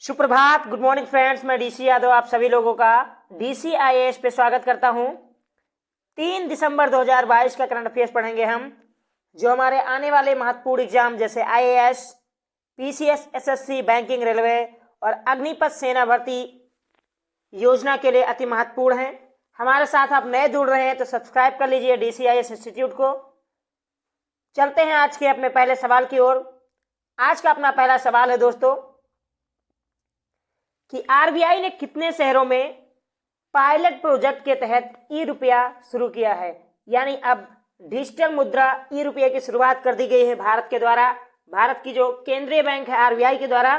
सुप्रभात, good morning friends. मैं DC Yadav आप सभी लोगों का DCIAS पे स्वागत करता हूं। 3 दिसंबर 2022 का करंट अफेयर्स पढ़ेंगे हम, जो हमारे आने वाले महत्वपूर्ण एग्जाम जैसे IAS, PCS, SSC, banking, railway और अग्निपथ सेना भर्ती योजना के लिए अति महत्वपूर्ण है। हमारे साथ आप नए जुड़ रहे हैं तो सब्सक्राइब कर लीजिए DCIAS इंस्टीट्यूट को। चलते हैं आज के अपने पहले सवाल की ओर। आज का अपना पहला सवाल है दोस्तों कि RBI ने कितने शहरों में पायलट प्रोजेक्ट के तहत ई-रुपया शुरू किया है। यानी अब डिजिटल मुद्रा ई-रुपये की शुरुआत कर दी गई है भारत के द्वारा। भारत की जो केंद्रीय बैंक है RBI के द्वारा।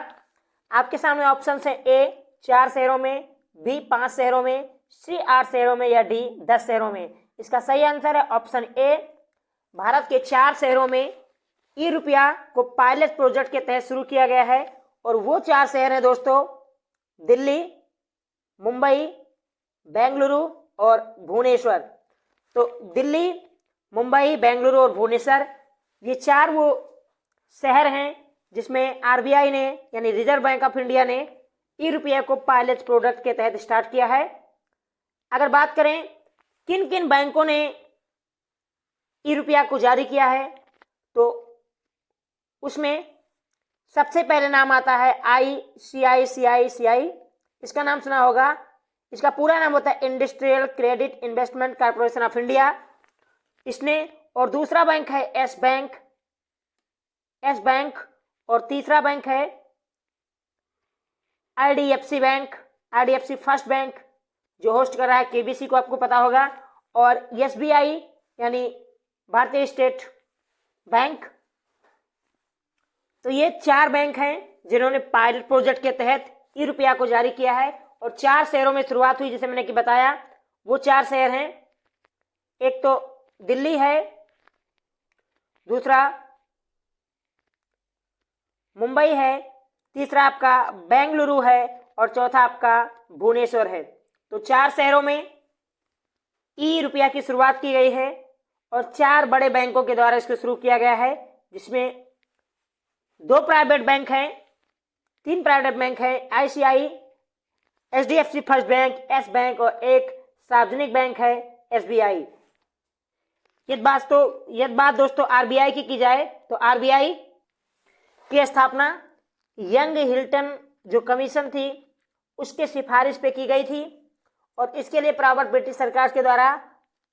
आपके सामने ऑप्शन है A 4 शहरों में, B 5 शहरों में, C 8 शहरों में या D 10 शहरों में। इसका सही आंसर है ऑप्शन A। भारत के 4 शहरों में ई-रुपया को पायलट प्रोजेक्ट के तहत शुरू किया गया है और वो 4 शहर हैं दोस्तों दिल्ली, मुंबई, बेंगलुरु और भुवनेश्वर। तो दिल्ली, मुंबई, बेंगलुरु और भुवनेश्वर ये 4 वो शहर हैं जिसमें RBI ने यानी रिजर्व बैंक ऑफ इंडिया ने ई-रुपया को पायलट प्रोडक्ट के तहत स्टार्ट किया है। अगर बात करें किन किन बैंकों ने ई-रुपया को जारी किया है तो उसमें सबसे पहले नाम आता है ICICI। इसका नाम सुना होगा। इसका पूरा नाम होता है industrial credit investment corporation of India. इसने और दूसरा बैंक है एस बैंक और तीसरा बैंक है IDFC bank, IDFC first bank जो होस्ट कर रहा है KBC को आपको पता होगा, और SBI यानी भारतीय स्टेट बैंक। तो ये 4 बैंक हैं जिन्होंने पायलट प्रोजेक्ट के तहत ई-रुपया को जारी किया है और 4 शहरों में शुरुआत हुई। जैसे मैंने कि बताया वो 4 शहर हैं। एक तो दिल्ली है, दूसरा मुंबई है, तीसरा आपका बेंगलुरु है और चौथा आपका भुवनेश्वर है। तो 4 शहरों में ई-रुपया की शुरुआत की गई है और 4 बड़े बैंकों के द्वारा इसको शुरू किया गया है, जिसमें 2 प्राइवेट बैंक हैं, 3 प्राइवेट बैंक हैं, ICI, HDFC first bank, S bank और एक सार्वजनिक बैंक है SBI। यदि बात दोस्तों RBI की जाए तो RBI की स्थापना यंग हिल्टन जो कमीशन थी उसके सिफारिश पे की गई थी और इसके लिए प्रावधान ब्रिटिश सरकार के द्वारा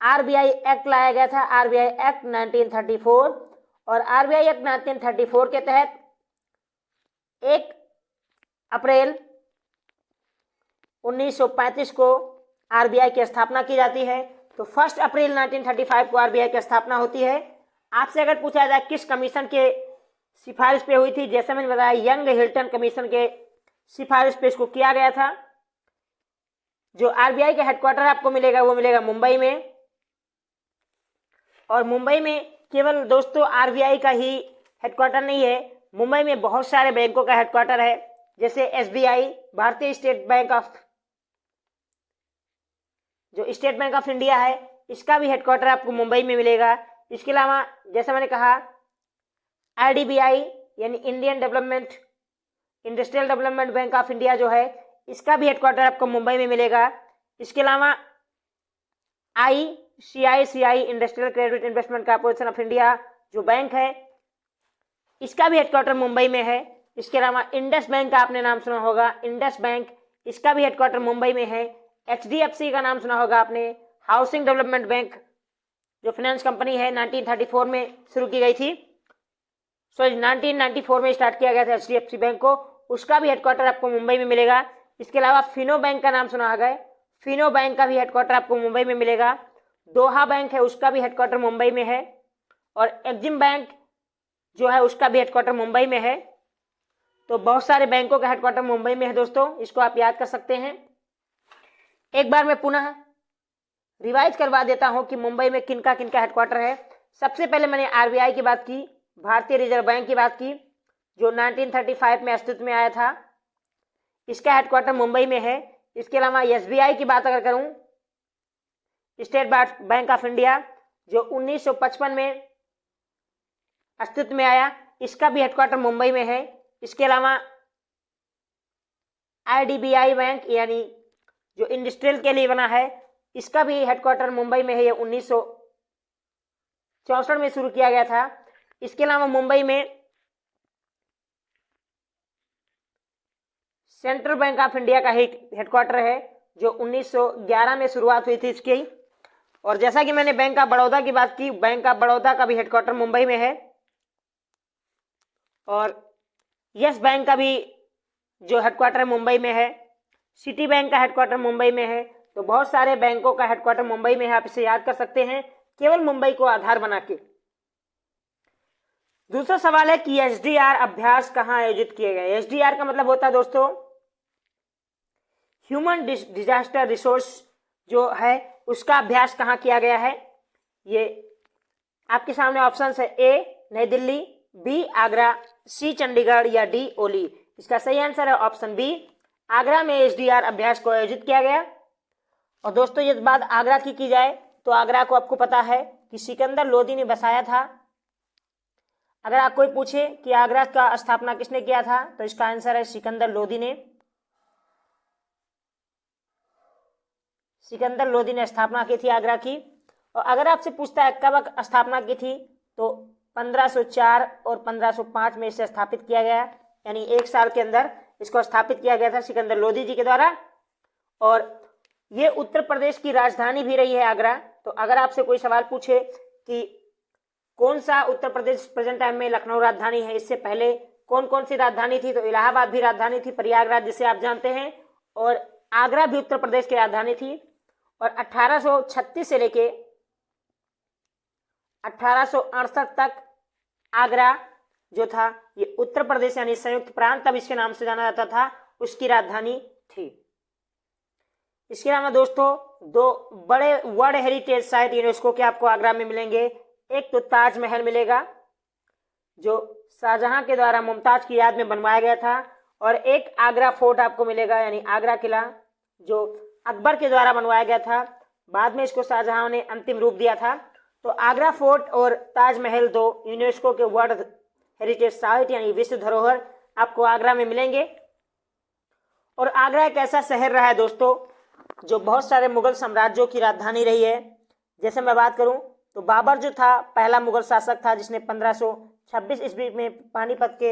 RBI एक्ट लाया गया था, RBI एक्ट 1934। और RBI एक्ट 1934 के तहत 1 अप्रैल 1935 को RBI की स्थापना की जाती है। तो 1 अप्रैल 1935 को RBI की स्थापना होती है। आपसे अगर पूछा जाए किस कमीशन के सिफारिश पे हुई थी, जैसे मैंने बताया यंग हिल्टन कमीशन के सिफारिश पे इसको किया गया था। जो RBI का हेडक्वार्टर आपको मिलेगा वो मिलेगा मुंबई में, और मुंबई में केवल दोस्तों RBI का ही हेडक्वार्टर नहीं है, मुंबई में बहुत सारे बैंकों का हेडक्वार्टर है। जैसे SBI भारतीय स्टेट बैंक ऑफ जो स्टेट बैंक ऑफ इंडिया है, इसका भी हेडक्वार्टर आपको मुंबई में मिलेगा। इसके अलावा जैसा मैंने कहा IDBI यानी industrial development bank of India जो है, इसका भी हेडक्वार्टर आपको मुंबई में मिलेगा। इसके अलावा ICICI industrial credit investment corporation of India जो बैंक है, इसका भी हेडक्वार्टर मुंबई में है। इसके अलावा इंडस बैंक का आपने नाम सुना होगा, इंडस बैंक, इसका भी हेडक्वार्टर मुंबई में है। HDFC का नाम सुना होगा आपने, हाउसिंग डेवलपमेंट बैंक जो फाइनेंस कंपनी है, 1934 में शुरू की गई थी, 1994 में स्टार्ट किया गया था HDFC बैंक को, उसका भी हेडक्वार्टर आपको मुंबई में मिलेगा। इसके अलावा फिनो बैंक का नाम सुना होगा, फिनो बैंक का भी हेडक्वार्टर आपको मुंबई में मिलेगा। दोहा बैंक है, उसका भी हेडक्वार्टर मुंबई में है, और एक्जिम बैंक जो है उसका भी हेडक्वार्टर मुंबई में है। तो बहुत सारे बैंकों का हेडक्वार्टर मुंबई में है दोस्तों, इसको आप याद कर सकते हैं। एक बार मैं पुनः रिवाइज करवा देता हूं कि मुंबई में किनका हेडक्वार्टर है। सबसे पहले मैंने RBI की बात की, भारतीय रिजर्व बैंक की बात की, जो 1935 में अस्तित्व में आया था, इसका हेडक्वार्टर मुंबई में है। इसके अलावा SBI की बात अगर करूं, स्टेट बैंक ऑफ इंडिया जो 1955 में अस्तित्व में आया, इसका भी हेडक्वार्टर मुंबई में है। इसके अलावा IDBI बैंक यानी जो इंडस्ट्रियल के लिए बना है, इसका भी हेडक्वार्टर मुंबई में है। ये 1964 में शुरू किया गया था। इसके अलावा मुंबई में सेंट्रल बैंक ऑफ इंडिया का हेडक्वार्टर है, जो 1911 में शुरुआत हुई थी इसकी। और जैसा कि मैंने बैंक ऑफ बड़ौदा की बात की, बैंक ऑफ बड़ौदा का भी हेडक्वार्टर मुंबई में है। और यस बैंक का भी जो हेडक्वार्टर मुंबई में है। सिटी बैंक का हेडक्वार्टर मुंबई में है। तो बहुत सारे बैंकों का हेडक्वार्टर मुंबई में है, आप इसे याद कर सकते हैं केवल मुंबई को आधार बना के। दूसरा सवाल है कि एसडीआर अभ्यास कहां आयोजित किए गए। एसडीआर का मतलब होता है दोस्तों ह्यूमन डिजास्टर रिसोर्स जो है, उसका अभ्यास कहां किया गया है। ये आपके सामने ऑप्शन है, ए नई दिल्ली, बी आगरा, सी चंडीगढ़ या डी ओली। इसका सही आंसर है ऑप्शन बी, आगरा में एसडीआर अभ्यास को आयोजित किया गया। और दोस्तों ये बात आगरा की जाए तो आगरा को आपको पता है कि सिकंदर लोदी ने बसाया था। अगर आप कोई पूछे कि आगरा का स्थापना किसने किया था, तो इसका आंसर है सिकंदर लोदी ने। सिकंदर लोदी ने स्थापना की थी आगरा की। और अगर आपसे पूछता है कब स्थापना की थी, तो 1504 और 1505 में इसे स्थापित किया गया, यानी एक साल के अंदर इसको स्थापित किया गया था सिकंदर लोदी जी के द्वारा। और ये उत्तर प्रदेश की राजधानी भी रही है आगरा। तो अगर आपसे कोई सवाल पूछे कि कौन सा उत्तर प्रदेश प्रेजेंट टाइम में लखनऊ राजधानी है, इससे पहले कौन कौन सी राजधानी थी, तो इलाहाबाद भी राजधानी थी, प्रयागराज जिसे आप जानते हैं, और आगरा भी उत्तर प्रदेश की राजधानी थी। और 1836 से लेके 1868 तक आगरा जो था ये उत्तर प्रदेश यानी संयुक्त प्रांत, तब इसके नाम से जाना जाता था, उसकी राजधानी थी। इसके अलावा दोस्तों दो बड़े वर्ल्ड हेरिटेज साइट यूनेस्को के आपको आगरा में मिलेंगे। एक तो ताजमहल मिलेगा जो शाहजहां के द्वारा मुमताज की याद में बनवाया गया था, और एक आगरा फोर्ट आपको मिलेगा यानी आगरा किला जो अकबर के द्वारा बनवाया गया था, बाद में इसको शाहजहां ने अंतिम रूप दिया था। तो आगरा फोर्ट और ताजमहल दो यूनेस्को के वर्ल्ड हेरिटेज साइट यानी विश्व धरोहर आपको आगरा में मिलेंगे। और आगरा एक ऐसा शहर रहा है दोस्तों जो बहुत सारे मुगल साम्राज्यों की राजधानी रही है। जैसे मैं बात करूं तो बाबर जो था पहला मुगल शासक था जिसने 1526 ईस्वी में पानीपत के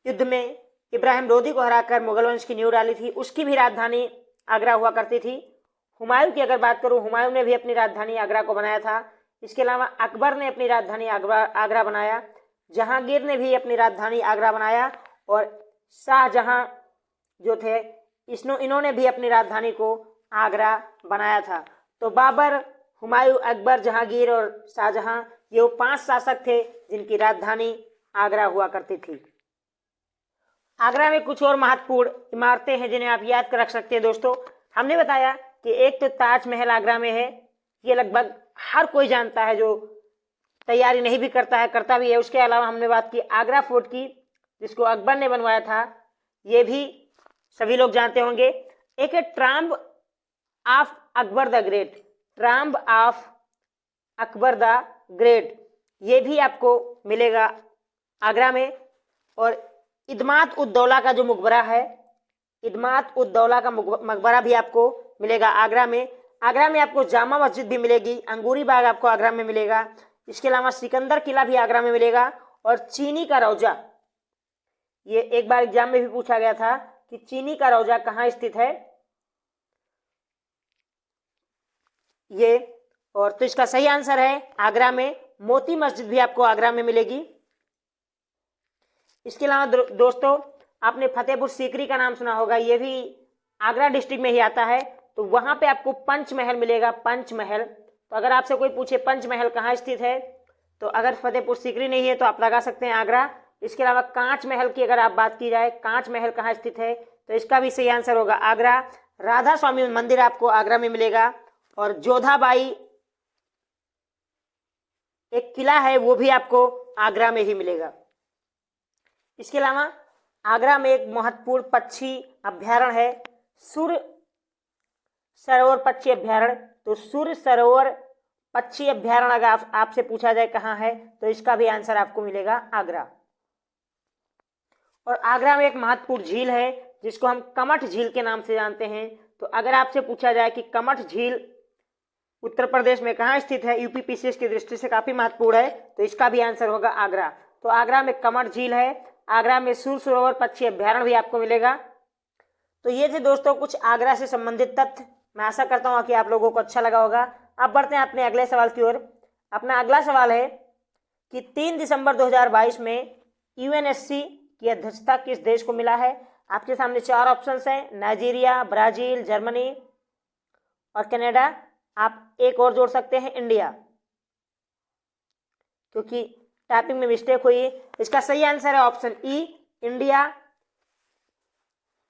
युद्ध में इब्राहिम लोदी को हराकर मुगल वंश की नींव डाली थी, उसकी भी राजधानी आगरा हुआ करती थी। हुमायूं की अगर बात करूं, हुमायूं ने भी अपनी राजधानी आगरा को बनाया था। इसके अलावा अकबर ने अपनी राजधानी आगरा बनाया, जहांगीर ने भी अपनी राजधानी आगरा बनाया, और शाहजहां जो थे इन्होंने भी अपनी राजधानी को आगरा बनाया था। तो बाबर, हुमायूं, अकबर, जहांगीर और शाहजहां ये वो 5 शासक थे जिनकी राजधानी आगरा हुआ करती थी। आगरा में कुछ और महत्वपूर्ण इमारतें हैं जिन्हें आप याद कर रख सकते हैं दोस्तों। हमने बताया कि एक तो ताजमहल आगरा में है, ये लगभग हर कोई जानता है, जो तैयारी नहीं भी करता है करता भी है। उसके अलावा हमने बात की आगरा फोर्ट की जिसको अकबर ने बनवाया था, ये भी सभी लोग जानते होंगे। एक है tomb of Akbar the great, tomb of Akbar the great, ये भी आपको मिलेगा आगरा में। और इदमात उद दौला का जो मकबरा है, इदमात उद दौला का मकबरा भी आपको मिलेगा आगरा में। आगरा में आपको जामा मस्जिद भी मिलेगी, अंगूरी बाग आपको आगरा में मिलेगा। इसके अलावा सिकंदर किला भी आगरा में मिलेगा, और चीनी का रौजा, ये एक बार एग्जाम में भी पूछा गया था कि चीनी का रौजा कहाँ स्थित है ये, और तो इसका सही आंसर है आगरा में। मोती मस्जिद भी आपको आगरा में मिलेगी। इसके अलावा दोस्तों आपने फतेहपुर सीकरी का नाम सुना होगा, ये भी आगरा डिस्ट्रिक्ट में ही आता है। तो वहां पे आपको पंचमहल मिलेगा, पंचमहल। तो अगर आपसे कोई पूछे पंचमहल कहाँ स्थित है, तो अगर फतेहपुर सीकरी नहीं है तो आप लगा सकते हैं आगरा। इसके अलावा कांच महल की अगर आप बात की जाए, कांच महल कहाँ स्थित है, तो इसका भी सही आंसर होगा आगरा। राधा स्वामी मंदिर आपको आगरा में मिलेगा, और जोधाबाई एक किला है वो भी आपको आगरा में ही मिलेगा। इसके अलावा आगरा में एक महत्वपूर्ण पक्षी अभ्यारण्य है, सुर सरोवर पक्षी अभ्यारण्य। तो सुर सरोवर पक्षी अभ्यारण्य अगर आपसे पूछा जाए कहाँ है, तो इसका भी आंसर आपको मिलेगा आगरा। और आगरा में एक महत्वपूर्ण झील है जिसको हम कमठ झील के नाम से जानते हैं। तो अगर आपसे पूछा जाए कि कमठ झील उत्तर प्रदेश में कहाँ स्थित है, यूपी पीसीएस की दृष्टि से काफी महत्वपूर्ण है, तो इसका भी आंसर होगा आगरा। तो आगरा में कमठ झील है, आगरा में सूर सरोवर पक्षी अभ्यारण्य भी आपको मिलेगा। तो ये थे दोस्तों कुछ आगरा से संबंधित तथ्य। मैं आशा करता हूँ कि आप लोगों को अच्छा लगा होगा। अब बढ़ते हैं अपने अगले सवाल की ओर। अपना अगला सवाल है कि 3 दिसंबर 2022 में यूएनएससी की अध्यक्षता किस देश को मिला है। आपके सामने 4 ऑप्शंस हैं, नाइजीरिया, ब्राजील, जर्मनी और कनाडा। आप एक और जोड़ सकते हैं, इंडिया, क्योंकि टाइपिंग में मिस्टेक हुई। इसका सही आंसर है ऑप्शन ई, इंडिया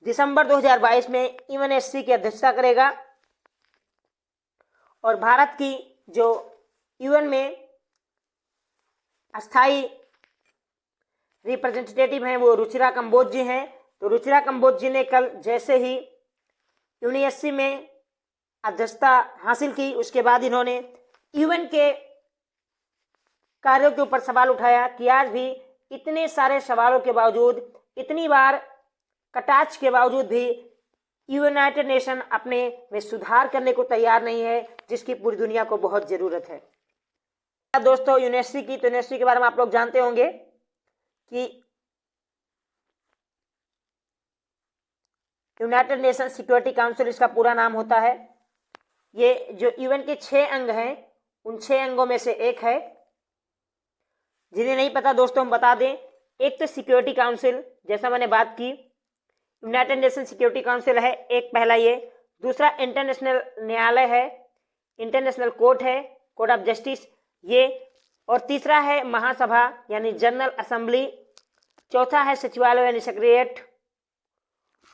दिसंबर 2022 में यूएनएससी की अध्यक्षता करेगा। और भारत की जो यूएन में अस्थाई रिप्रेजेंटेटिव हैं वो रुचिरा कंबोज जी हैं। तो रुचिरा कंबोज जी ने कल जैसे ही यूएनएससी में अध्यक्षता हासिल की, उसके बाद इन्होंने यूएन के कार्यों के ऊपर सवाल उठाया कि आज भी इतने सारे सवालों के बावजूद, इतनी बार कटाक्ष के बावजूद भी यूनाइटेड नेशन अपने में सुधार करने को तैयार नहीं है, जिसकी पूरी दुनिया को बहुत जरूरत है। दोस्तों यूएनएससी की, तो यूएनएससी के बारे में आप लोग जानते होंगे कि यूनाइटेड नेशन सिक्योरिटी काउंसिल इसका पूरा नाम होता है। ये जो यूएन के 6 अंग हैं, उन 6 अंगों में से एक है। जिन्हें नहीं पता दोस्तों हम बता दें, एक तो सिक्योरिटी काउंसिल, जैसा मैंने बात की, यूनाइटेड नेशन सिक्योरिटी काउंसिल है एक, पहला ये। दूसरा इंटरनेशनल न्यायालय है, इंटरनेशनल कोर्ट है, कोर्ट ऑफ जस्टिस ये। और तीसरा है महासभा यानी जनरल असेंबली। चौथा है सचिवालय यानी सेक्रेटेरिएट।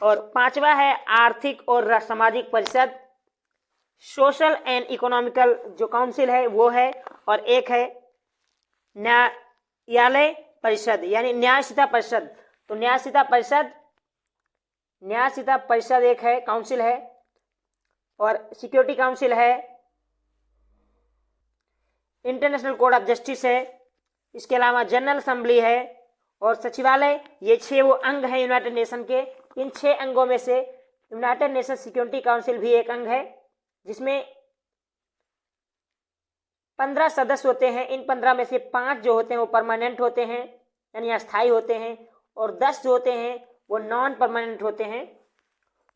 और पांचवा है आर्थिक और सामाजिक परिषद, सोशल एंड इकोनॉमिकल जो काउंसिल है वो है। और एक है न्यायालय परिषद यानी न्यायशीता परिषद। तो न्यायशीता परिषद एक है, काउंसिल है। और सिक्योरिटी काउंसिल है, इंटरनेशनल कोर्ट ऑफ जस्टिस है, इसके अलावा जनरल असेंबली है और सचिवालय। ये 6 वो अंग हैं यूनाइटेड नेशन के। इन 6 अंगों में से यूनाइटेड नेशन सिक्योरिटी काउंसिल भी एक अंग है, जिसमें 15 सदस्य होते हैं। इन 15 में से 5 जो होते हैं वो परमानेंट होते हैं यानी अस्थायी होते हैं, और 10 जो होते हैं वो नॉन परमानेंट होते हैं।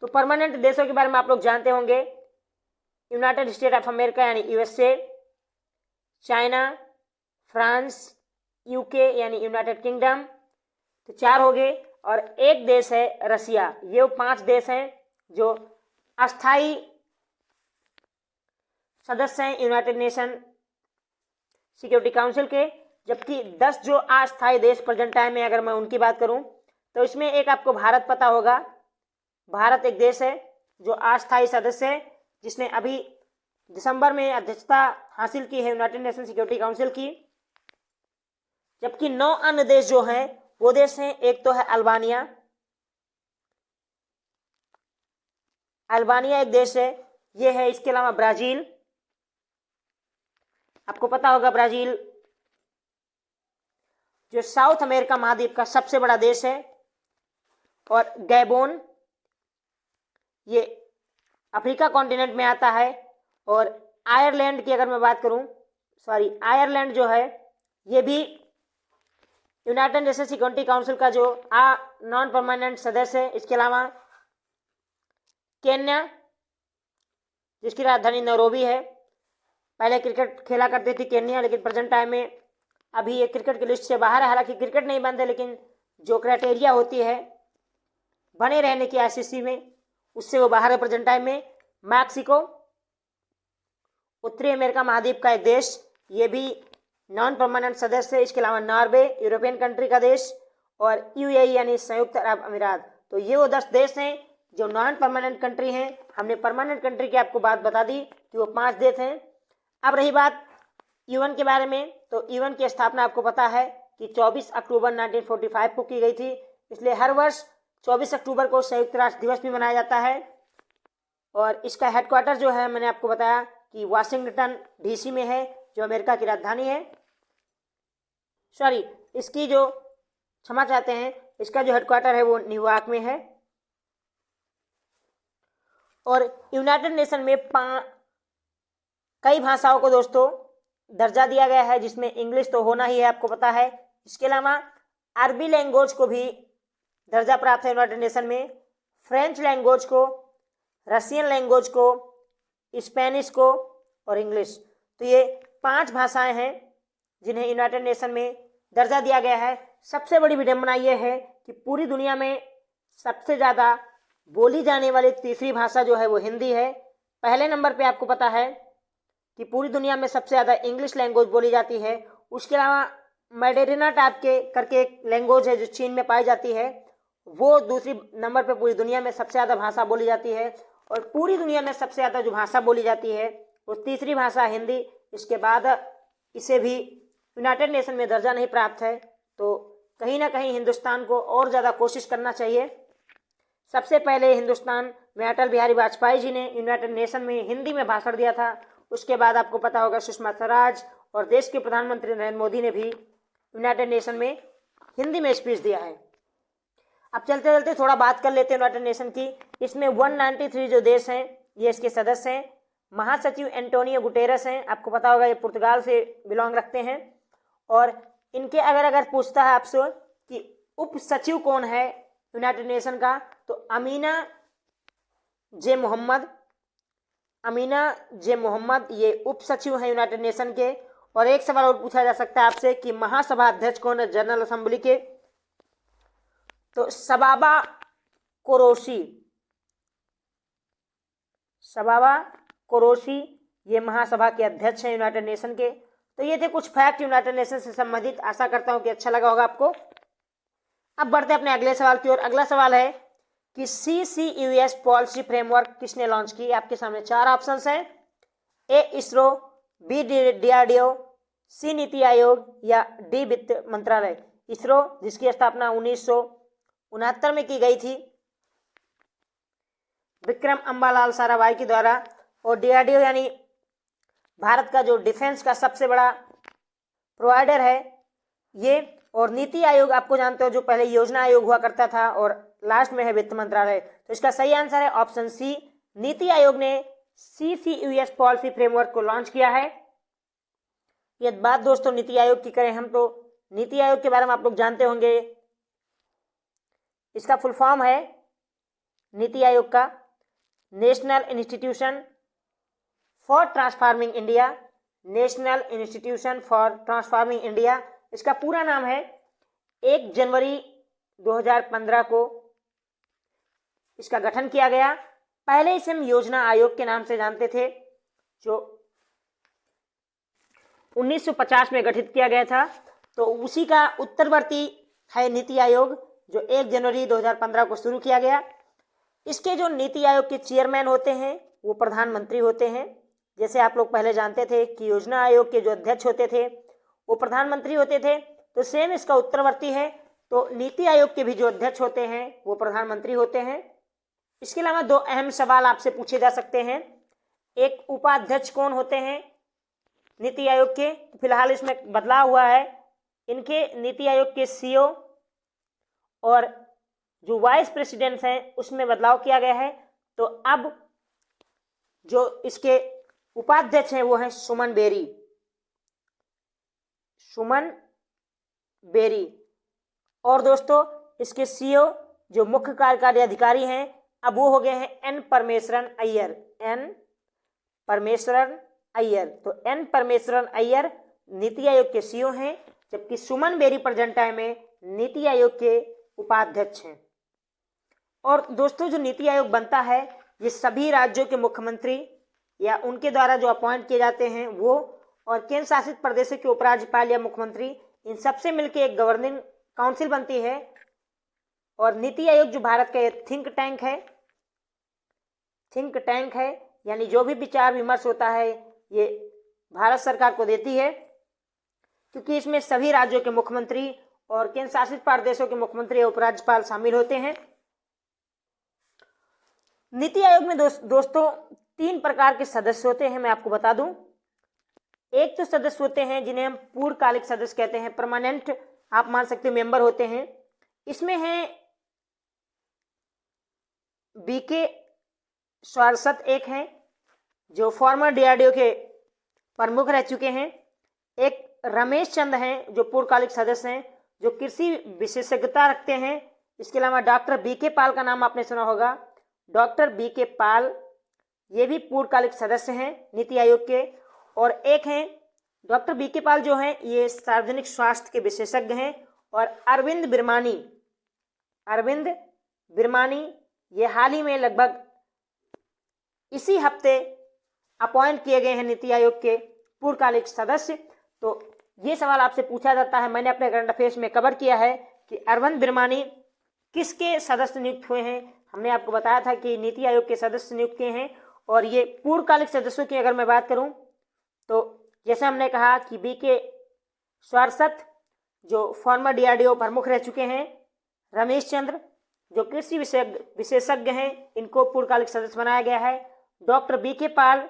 तो परमानेंट देशों के बारे में आप लोग जानते होंगे, यूनाइटेड स्टेट ऑफ अमेरिका यानी यूएसए, चाइना, फ्रांस, यूके यानी यूनाइटेड किंगडम। तो 4 हो गए। और एक देश है रसिया। ये 5 देश हैं जो अस्थायी सदस्य हैं यूनाइटेड नेशन सिक्योरिटी काउंसिल के, जबकि 10 जो अस्थायी देश प्रेजेंट टाइम में अगर मैं उनकी बात करूं तो इसमें एक आपको भारत पता होगा। भारत एक देश है जो अस्थायी सदस्य है, जिसने अभी दिसंबर में अध्यक्षता हासिल की है यूनाइटेड नेशन सिक्योरिटी काउंसिल की। जबकि 9 अन्य देश जो हैं वो देश हैं, एक तो है अल्बानिया। अल्बानिया एक देश है, ये है। इसके अलावा ब्राजील, आपको पता होगा ब्राजील जो साउथ अमेरिका महाद्वीप का सबसे बड़ा देश है। और गैबोन, ये अफ्रीका कॉन्टिनेंट में आता है। और आयरलैंड की अगर मैं बात करूं, आयरलैंड जो है ये भी यूनाइटेड नेशन सिक्योरिटी काउंसिल का जो नॉन परमानेंट सदस्य है। इसके अलावा केन्या, जिसकी राजधानी नैरोबी है, पहले क्रिकेट खेला करती थी केन्या, लेकिन प्रेजेंट टाइम में अभी ये क्रिकेट की लिस्ट से बाहर है। हालांकि क्रिकेट नहीं बंद है, लेकिन जो क्राइटेरिया होती है बने रहने की आईसीसी में, उससे वो बाहर है प्रेजेंट टाइम में। मैक्सिको, उत्तरी अमेरिका महाद्वीप का एक देश, ये भी नॉन परमानेंट सदस्य है। इसके अलावा नॉर्वे, यूरोपियन कंट्री का देश, और यूएई यानी संयुक्त अरब अमीरात। तो ये वो 10 देश हैं जो नॉन परमानेंट कंट्री हैं। हमने परमानेंट कंट्री की आपको बात बता दी कि वो 5 देश हैं। अब रही बात यूएन के बारे में, तो यूएन की स्थापना आपको पता है कि 24 अक्टूबर 1945 को की गई थी। इसलिए हर वर्ष 24 अक्टूबर को संयुक्त राष्ट्र दिवस भी मनाया जाता है। और इसका हेडक्वार्टर जो है, मैंने आपको बताया कि वाशिंगटन डीसी में है, जो अमेरिका की राजधानी है। इसकी जो क्षमा चाहते हैं, इसका जो हेडक्वार्टर है वो न्यूयॉर्क में है। और यूनाइटेड नेशन में कई भाषाओं को दोस्तों दर्जा दिया गया है, जिसमें इंग्लिश तो होना ही है, आपको पता है। इसके अलावा अरबी लैंग्वेज को भी दर्जा प्राप्त है यूनाइटेड नेशन में, फ्रेंच लैंग्वेज को, रशियन लैंग्वेज को, स्पेनिश को और इंग्लिश। तो ये 5 भाषाएं हैं जिन्हें यूनाइटेड नेशन में दर्जा दिया गया है। सबसे बड़ी विडंबना यह है कि पूरी दुनिया में सबसे ज़्यादा बोली जाने वाली तीसरी भाषा जो है वो हिंदी है। पहले नंबर पे आपको पता है कि पूरी दुनिया में सबसे ज़्यादा इंग्लिश लैंग्वेज बोली जाती है। उसके अलावा मैंडेरिन टाइप के करके एक लैंग्वेज है जो चीन में पाई जाती है, वो दूसरी नंबर पे पूरी दुनिया में सबसे ज़्यादा भाषा बोली जाती है। और पूरी दुनिया में सबसे ज़्यादा जो भाषा बोली जाती है वो तीसरी भाषा हिंदी। इसके बाद इसे भी यूनाइटेड नेशन में दर्जा नहीं प्राप्त है। तो कहीं ना कहीं हिंदुस्तान को और ज़्यादा कोशिश करना चाहिए। सबसे पहले हिंदुस्तान में अटल बिहारी वाजपेयी जी ने यूनाइटेड नेशन में हिंदी में भाषण दिया था। उसके बाद आपको पता होगा सुषमा स्वराज और देश के प्रधानमंत्री नरेंद्र मोदी ने भी यूनाइटेड नेशन में हिंदी में स्पीच दिया है। अब चलते चलते थोड़ा बात कर लेते हैं यूनाइटेड नेशन की। इसमें 193 जो देश हैं ये इसके सदस्य हैं। महासचिव एंटोनियो गुटेरस हैं, आपको पता होगा ये पुर्तगाल से बिलोंग रखते हैं। और इनके अगर पूछता है आपसे कि उप सचिव कौन है यूनाइटेड नेशन का, तो अमीना जे मोहम्मद ये उप सचिव हैं यूनाइटेड नेशन के। और एक सवाल और पूछा जा सकता है आपसे कि महासभा अध्यक्ष कौन है जनरल असेंबली के, तो शबाबा कुरैशी ये महासभा के अध्यक्ष हैं यूनाइटेड नेशन के। तो ये थे कुछ फैक्ट यूनाइटेड नेशन से संबंधित। आशा करता हूं कि अच्छा लगा होगा आपको। अब बढ़ते हैं अपने अगले सवाल की ओर। अगला सवाल है कि CCUS पॉलिसी फ्रेमवर्क किसने लॉन्च की। आपके सामने 4 ऑप्शंस हैं, ए इसरो, बी DRDO, सी नीति आयोग या डी वित्त मंत्रालय। इसरो जिसकी स्थापना 1969 में की गई थी विक्रम अम्बालाल साराभाई के द्वारा। और DRDO यानी भारत का जो डिफेंस का सबसे बड़ा प्रोवाइडर है ये। और नीति आयोग आपको जानते हो जो पहले योजना आयोग हुआ करता था, और लास्ट में है वित्त मंत्रालय। तो इसका सही आंसर है ऑप्शन सी। नीति आयोग ने CCUS पॉलिसी फ्रेमवर्क को लॉन्च किया है। ये बात दोस्तों नीति आयोग की करें हम तो नीति आयोग के बारे में आप लोग जानते होंगे। इसका फुल फॉर्म है नीति आयोग का national institution for transforming India. National institution for transforming India इसका पूरा नाम है। 1 जनवरी 2015 को इसका गठन किया गया। पहले इसे हम योजना आयोग के नाम से जानते थे, जो 1950 में गठित किया गया था। तो उसी का उत्तरवर्ती है नीति आयोग, जो 1 जनवरी 2015 को शुरू किया गया। इसके जो नीति आयोग के चेयरमैन होते हैं वो प्रधानमंत्री होते हैं। जैसे आप लोग पहले जानते थे कि योजना आयोग के जो अध्यक्ष होते थे वो प्रधानमंत्री होते थे, तो सेम इसका उत्तरवर्ती है। तो नीति आयोग के भी जो अध्यक्ष होते हैं वो प्रधानमंत्री होते हैं। इसके अलावा 2 अहम सवाल आपसे पूछे जा सकते हैं। एक, उपाध्यक्ष कौन होते हैं नीति आयोग के। तो फिलहाल इसमें बदलाव हुआ है, इनके नीति आयोग के CEO और जो वाइस प्रेसिडेंट हैं उसमें बदलाव किया गया है। तो अब जो इसके उपाध्यक्ष हैं वो हैं सुमन बेरी। और दोस्तों इसके CEO जो मुख्य कार्यकारी अधिकारी हैं अब वो हो गए हैं N परमेश्वरन अय्यर। तो N परमेश्वरन अय्यर नीति आयोग के CEO हैं, जबकि सुमन बेरी प्रेजेंट टाइम में नीति आयोग के उपाध्यक्ष हैं। और दोस्तों जो नीति आयोग बनता है ये सभी राज्यों के मुख्यमंत्री या उनके द्वारा जो अपॉइंट किए जाते हैं वो, और केंद्र शासित प्रदेशों के उपराज्यपाल या मुख्यमंत्री, इन सबसे मिलकर एक गवर्निंग काउंसिल बनती है। और नीति आयोग जो भारत का थिंक टैंक है, यानी जो भी विचार विमर्श होता है ये भारत सरकार को देती है, क्योंकि इसमें सभी राज्यों के मुख्यमंत्री और केंद्र शासित प्रदेशों के मुख्यमंत्री और उपराज्यपाल शामिल होते हैं। नीति आयोग में दोस्तों 3 प्रकार के सदस्य होते हैं, मैं आपको बता दूं। एक तो सदस्य होते हैं जिन्हें हम पूर्णकालिक सदस्य कहते हैं, परमानेंट आप मान सकते हो मेंबर होते हैं। इसमें हैं BK स्वार्सत एक हैं जो फॉर्मर डीआरडीओ के प्रमुख रह चुके हैं। एक रमेश चंद हैं जो पूर्वकालिक सदस्य हैं जो कृषि विशेषज्ञता रखते हैं। इसके अलावा डॉक्टर बीके पाल का नाम आपने सुना होगा। डॉक्टर बीके पाल ये भी पूर्वकालिक सदस्य हैं नीति आयोग के। और एक हैं डॉक्टर बीके पाल जो हैं ये सार्वजनिक स्वास्थ्य के विशेषज्ञ हैं। और अरविंद बिरमानी ये हाल ही में लगभग इसी हफ्ते अपॉइंट किए गए हैं नीति आयोग के पूर्वकालिक सदस्य। तो ये सवाल आपसे पूछा जाता है, मैंने अपने करंट अफेयर्स में कवर किया है कि अरविंद बिरमानी किसके सदस्य नियुक्त हुए हैं। हमने आपको बताया था कि नीति आयोग के सदस्य नियुक्त किए हैं। और ये पूर्वकालिक सदस्यों की अगर मैं बात करूं तो जैसे हमने कहा कि बीके स्वार्सत जो फॉर्मर डीआरडीओ प्रमुख रह चुके हैं, रमेश चंद्र जो कृषि विशेषज्ञ हैं इनको पूर्वकालिक सदस्य बनाया गया है। डॉक्टर बीके पाल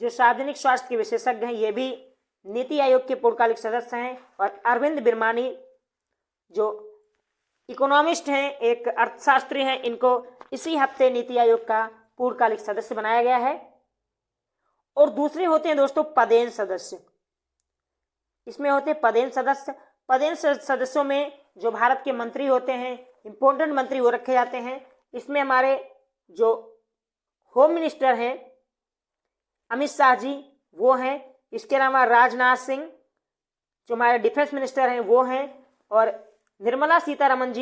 जो सार्वजनिक स्वास्थ्य के विशेषज्ञ हैं ये भी नीति आयोग के पूर्वकालिक सदस्य हैं। और अरविंद बिरमानी जो इकोनॉमिस्ट हैं, एक अर्थशास्त्री हैं, इनको इसी हफ्ते नीति आयोग का पूर्वकालिक सदस्य बनाया गया है। और दूसरे होते हैं दोस्तों पदेन सदस्य। इसमें होते हैं पदेन सदस्य। पदेन सदस्यों में जो भारत के मंत्री होते हैं, इंपॉर्टेंट मंत्री वो रखे जाते हैं। इसमें हमारे जो होम मिनिस्टर हैं अमित शाह जी वो हैं। इसके अलावा राजनाथ सिंह जो हमारे डिफेंस मिनिस्टर हैं वो हैं। और निर्मला सीतारमण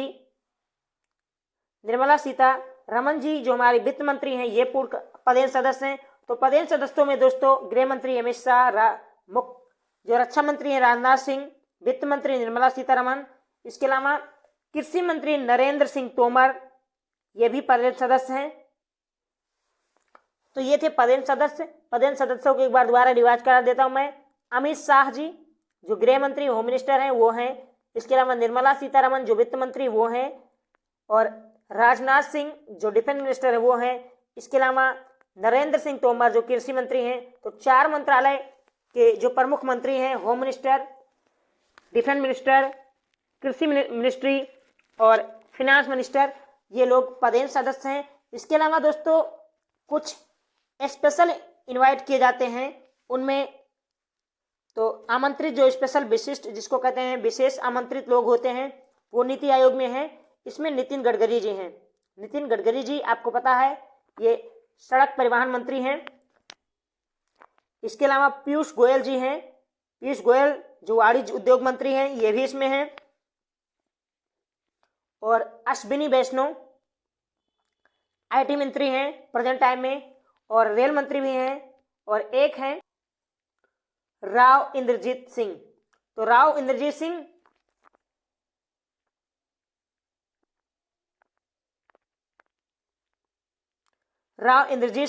जी जो हमारी वित्त मंत्री हैं ये पूर्व पदेन सदस्य हैं। तो पदेन सदस्यों में दोस्तों गृह मंत्री अमित शाह, जो रक्षा मंत्री हैं राजनाथ सिंह, वित्त मंत्री निर्मला सीतारमण, इसके अलावा कृषि मंत्री नरेंद्र सिंह तोमर ये भी पदेन सदस्य हैं। तो ये थे पदेन सदस्य। पदेन सदस्यों को एक बार दोबारा रिवाइज करा देता हूं मैं। अमित शाह जी जो गृह मंत्री होम मिनिस्टर हैं वो हैं। इसके अलावा निर्मला सीतारमण जो वित्त मंत्री वो हैं। और राजनाथ सिंह जो डिफेंस मिनिस्टर है वो हैं। इसके अलावा नरेंद्र सिंह तोमर जो कृषि मंत्री हैं। तो 4 मंत्रालय के जो प्रमुख मंत्री हैं, होम मिनिस्टर, डिफेंस मिनिस्टर, कृषि मिनिस्ट्री और फिनांस मिनिस्टर, ये लोग पदेन सदस्य हैं। इसके अलावा दोस्तों कुछ स्पेशल इनवाइट किए जाते हैं। उनमें तो आमंत्रित जो स्पेशल विशिष्ट जिसको कहते हैं विशेष आमंत्रित लोग होते हैं वो नीति आयोग में हैं। इसमें नितिन गडकरी जी हैं। नितिन गडकरी जी आपको पता है ये सड़क परिवहन मंत्री हैं। इसके अलावा पीयूष गोयल जी हैं। पीयूष गोयल जो वाणिज्य उद्योग मंत्री हैं ये भी इसमें हैं। और अश्विनी वैष्णव आईटी मंत्री हैं प्रेजेंट टाइम में और रेल मंत्री भी हैं। और एक हैं राव इंद्रजीत सिंह। तो राव इंद्रजीत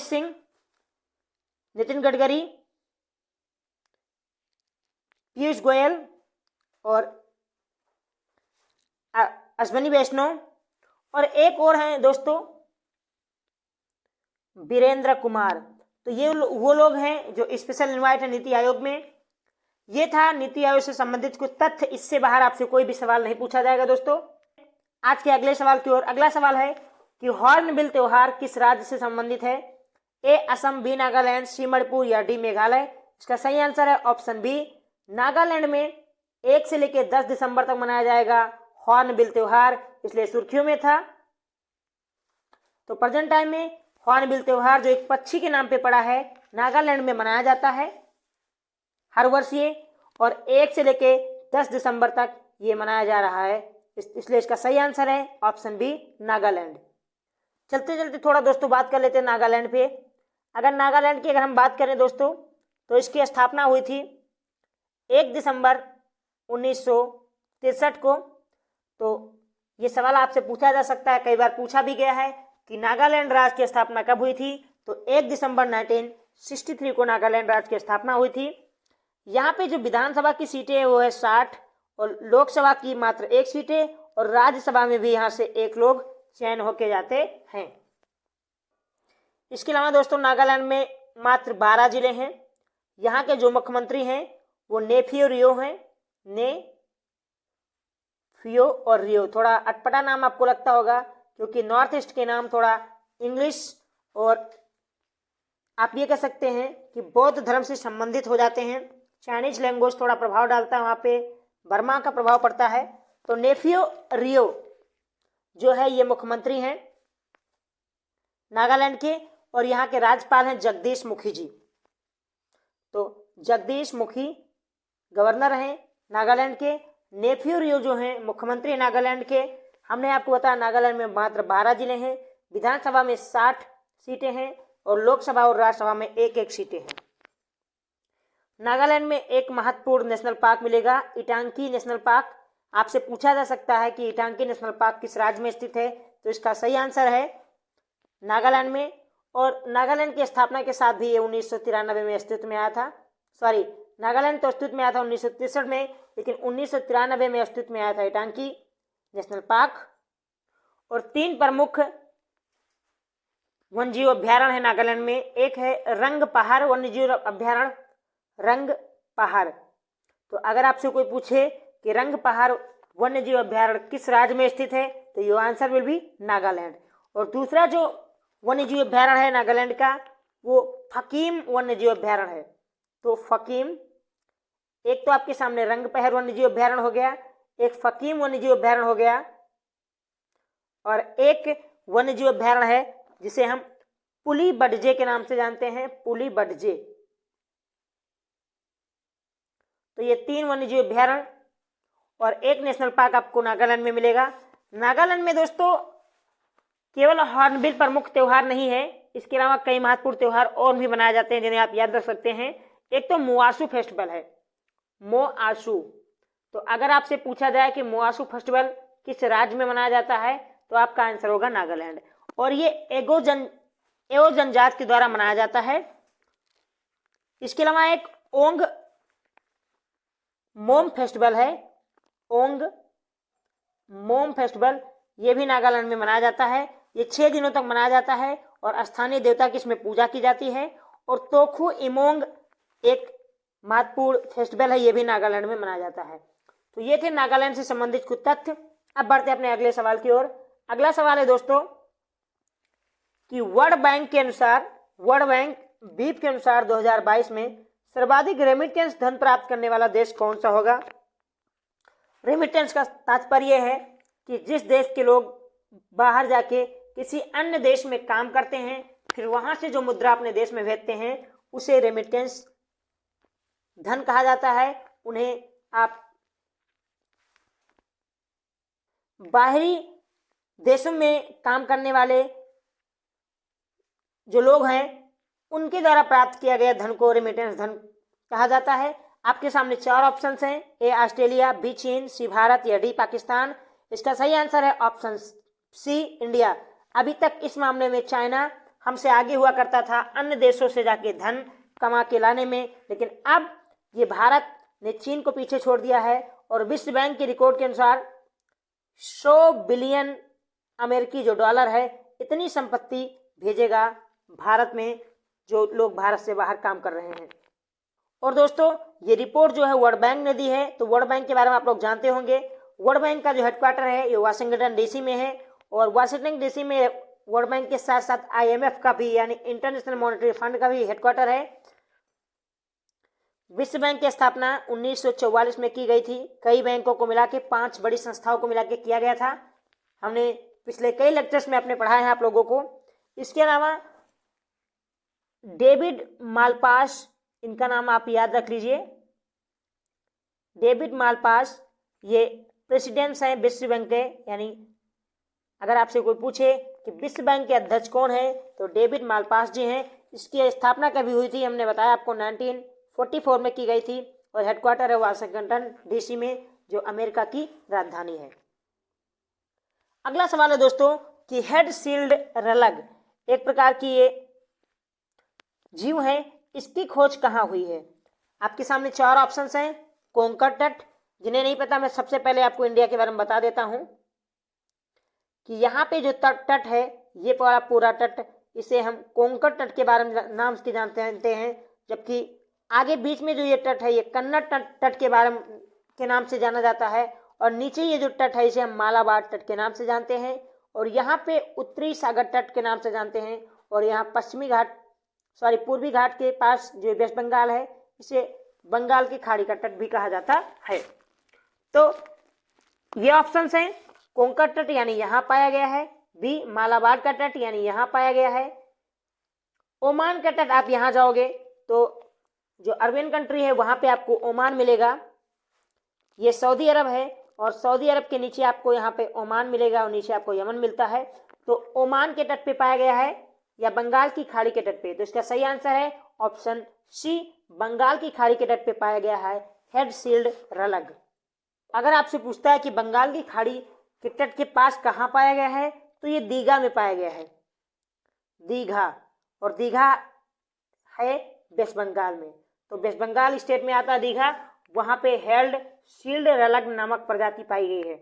सिंह, नितिन गडकरी, पीयूष गोयल और अश्विनी वैष्णव। और एक और हैं दोस्तों वीरेंद्र कुमार। तो ये वो लोग हैं जो स्पेशल इनवाइट है नीति आयोग में। ये था नीति आयोग से संबंधित कुछ तथ्य। इससे बाहर आपसे कोई भी सवाल नहीं पूछा जाएगा दोस्तों। आज के अगले सवाल की ओर। अगला सवाल है कि हॉर्नबिल त्योहार किस राज्य से संबंधित है? ए असम, बी नागालैंड, सी मणिपुर या डी मेघालय। इसका सही आंसर है ऑप्शन बी नागालैंड में 1 से लेकर 10 दिसंबर तक मनाया जाएगा हॉर्नबिल त्योहार, इसलिए सुर्खियों में था। तो प्रेजेंट टाइम में हॉर्नबिल त्योहार जो एक पक्षी के नाम पे पड़ा है नागालैंड में मनाया जाता है हर वर्ष ये। और 1 से लेके 10 दिसंबर तक ये मनाया जा रहा है, इसलिए इसका सही आंसर है ऑप्शन बी नागालैंड। चलते चलते थोड़ा दोस्तों बात कर लेते हैं नागालैंड पे। अगर नागालैंड की अगर हम बात करें दोस्तों तो इसकी स्थापना हुई थी 1 दिसंबर 1963 को। तो ये सवाल आपसे पूछा जा सकता है, कई बार पूछा भी गया है कि नागालैंड राज्य की स्थापना कब हुई थी। तो 1 दिसंबर 1963 को नागालैंड राज्य की स्थापना हुई थी। यहाँ पे जो विधानसभा की सीटें हैं वो है 60 और लोकसभा की मात्र 1 सीट है। और राज्यसभा में भी यहाँ से 1 लोग चयन होके जाते हैं। इसके अलावा दोस्तों नागालैंड में मात्र 12 जिले हैं। यहाँ के जो मुख्यमंत्री हैं वो नेफियो रियो हैं। नेफियो और रियो, थोड़ा अटपटा नाम आपको लगता होगा क्योंकि नॉर्थ ईस्ट के नाम थोड़ा इंग्लिश और आप ये कह सकते हैं कि बौद्ध धर्म से संबंधित हो जाते हैं। चाइनीज लैंग्वेज थोड़ा प्रभाव डालता है, वहाँ पे बर्मा का प्रभाव पड़ता है। तो नेफियो रियो जो है ये मुख्यमंत्री हैं नागालैंड के, और यहाँ के राज्यपाल हैं जगदीश मुखी जी। तो जगदीश मुखी गवर्नर हैं नागालैंड के, नेफियो रियो जो हैं मुख्यमंत्री नागालैंड के। हमने आपको बताया नागालैंड में मात्र 12 जिले हैं, विधानसभा में 60 सीटें हैं और लोकसभा और राज्यसभा में 1-1 सीटें हैं। नागालैंड में एक महत्वपूर्ण नेशनल पार्क मिलेगा, इटांकी नेशनल पार्क। आपसे पूछा जा सकता है कि इटांकी नेशनल पार्क किस राज्य में स्थित है, तो इसका सही आंसर है नागालैंड में। और नागालैंड की स्थापना के साथ भी ये 1993 में अस्तित्व में आया था। सॉरी, नागालैंड तो अस्तित्व में आया था 1963 में, लेकिन 1993 में अस्तित्व में आया था इटांकी नेशनल पार्क। और 3 प्रमुख वन्यजीव अभ्यारण्य है नागालैंड में। एक है रंग पहाड़ वन्यजीव अभ्यारण्य, रंग पहाड़। तो अगर आपसे कोई पूछे कि रंग पहाड़ वन्यजीव अभ्यारण्य किस राज्य में स्थित है, तो your answer will be Nagaland. और दूसरा जो वन्यजीव अभ्यारण्य है नागालैंड का, वो फकीम वन्यजीव अभ्यारण्य है। तो फकीम, एक तो आपके सामने रंग पहाड़ वन्यजीव अभ्यारण्य हो गया, एक फकीम वन्यजीव अभ्यारण्य हो गया, और एक वन्यजीव अभ्यारण्य है जिसे हम पुली बडजे के नाम से जानते हैं, पुली बडजे। तो ये 3 वन्यजीव अभ्यारण्य और एक नेशनल पार्क आपको नागालैंड में मिलेगा। नागालैंड में दोस्तों केवल हॉर्नबिल प्रमुख त्यौहार नहीं है, इसके अलावा कई महत्वपूर्ण त्यौहार और भी मनाए जाते हैं जिन्हें आप याद रख सकते हैं। एक तो मोआसू फेस्टिवल है, मोआसू। तो अगर आपसे पूछा जाए कि मोआसू फेस्टिवल किस राज्य में मनाया जाता है, तो आपका आंसर होगा नागालैंड। और ये एओ जनजाति के द्वारा मनाया जाता है। इसके अलावा एक ओंग मोम फेस्टिवल है, ओंग मोम फेस्टिवल, ये भी नागालैंड में मनाया जाता है। ये 6 दिनों तक मनाया जाता है और स्थानीय देवता की इसमें पूजा की जाती है। और तोखु इमोंग एक महत्वपूर्ण फेस्टिवल है, ये भी नागालैंड में मनाया जाता है। तो ये थे नागालैंड से संबंधित कुछ तथ्य। अब बढ़ते हैं अपने अगले सवाल की ओर। अगला सवाल है दोस्तों कि वर्ल्ड बैंक के अनुसार, वर्ल्ड बैंक बीप के अनुसार 2022 में सर्वाधिक रेमिटेंस धन प्राप्त करने वाला देश कौन सा होगा। रेमिटेंस का तात्पर्य है कि जिस देश के लोग बाहर जाके किसी अन्य देश में काम करते हैं, फिर वहां से जो मुद्रा अपने देश में भेजते हैं, उसे रेमिटेंस धन कहा जाता है। उन्हें आप बाहरी देशों में काम करने वाले जो लोग हैं, उनके द्वारा प्राप्त किया गया धन को रेमिटेंस धन कहा जाता है। आपके सामने 4 ऑप्शन हैं, ए ऑस्ट्रेलिया, बी चीन, सी भारत या डी पाकिस्तान। इसका सही आंसर है ऑप्शन सी इंडिया। अभी तक इस मामले में चाइना हमसे आगे हुआ करता था अन्य देशों से जाके धन कमा के लाने में, लेकिन अब ये भारत ने चीन को पीछे छोड़ दिया है। और विश्व बैंक के रिकॉर्ड के अनुसार 100 बिलियन अमेरिकी जो डॉलर है, इतनी संपत्ति भेजेगा भारत में जो लोग भारत से बाहर काम कर रहे हैं। और दोस्तों ये रिपोर्ट जो है वर्ल्ड बैंक ने दी है। तो वर्ल्ड बैंक के बारे में आप लोग जानते होंगे। वर्ल्ड बैंक का जो हेडक्वार्टर है ये वाशिंगटन डीसी में है, और वाशिंगटन डीसी में वर्ल्ड बैंक के साथ साथ IMF का भी, यानी इंटरनेशनल मॉनेटरी फंड का भी हेडक्वार्टर है। विश्व बैंक की स्थापना 1944 में की गई थी। कई बैंकों को मिला के 5 बड़ी संस्थाओं को मिला के किया गया था। हमने पिछले कई लेक्चर्स में अपने पढ़ाए हैं आप लोगों को। इसके अलावा डेविड मालपास, इनका नाम आप याद रख लीजिए, डेविड मालपास, ये प्रेसिडेंट्स हैं विश्व बैंक के। यानी अगर आपसे कोई पूछे कि विश्व बैंक के अध्यक्ष कौन है, तो डेविड मालपास जी हैं। इसकी स्थापना कभी हुई थी, हमने बताया आपको 1944 में की गई थी, और हेडक्वार्टर है वाशिंगटन डीसी में, जो अमेरिका की राजधानी है। अगला सवाल है दोस्तों कि हेड सील्ड रलग एक प्रकार की ये जीव है, इसकी खोज कहाँ हुई है। आपके सामने 4 ऑप्शंस हैं। कोंकण तट, जिन्हें नहीं पता मैं सबसे पहले आपको इंडिया के बारे में बता देता हूं कि यहाँ पे जो तट है, ये पूरा तट, इसे हम कोंकण तट के बारे में नाम से जानते हैं। जबकि आगे बीच में जो ये तट है, ये कन्नड़ तट के बारे में के नाम से जाना जाता है। और नीचे ये जो तट है, इसे हम मालाबार तट के नाम से जानते हैं। और यहाँ पे उत्तरी सागर तट के नाम से जानते हैं। और यहाँ पश्चिमी घाट पूर्वी घाट के पास जो वेस्ट बंगाल है, इसे बंगाल की खाड़ी का तट भी कहा जाता है। तो ये ऑप्शंस हैं, कोंकण तट यानी यहाँ पाया गया है, बी मालाबार का तट यानी यहाँ पाया गया है, ओमान का तट आप यहाँ जाओगे तो जो अरबियन कंट्री है वहां पे आपको ओमान मिलेगा, ये सऊदी अरब है और सऊदी अरब के नीचे आपको यहाँ पे ओमान मिलेगा और नीचे आपको यमन मिलता है। तो ओमान के तट पे पाया गया है या बंगाल की खाड़ी के तट पे, तो इसका सही आंसर है ऑप्शन सी, बंगाल की खाड़ी के तट पे पाया गया है हेडशील्ड रलग। अगर आपसे पूछता है कि बंगाल की खाड़ी के तट के पास कहाँ पाया गया है, तो ये दीघा में पाया गया है, दीघा, और दीघा है वेस्ट बंगाल में। तो वेस्ट बंगाल स्टेट में आता है दीघा, वहां पे हेल्ड शील्ड रलग नामक प्रजाति पाई गई है।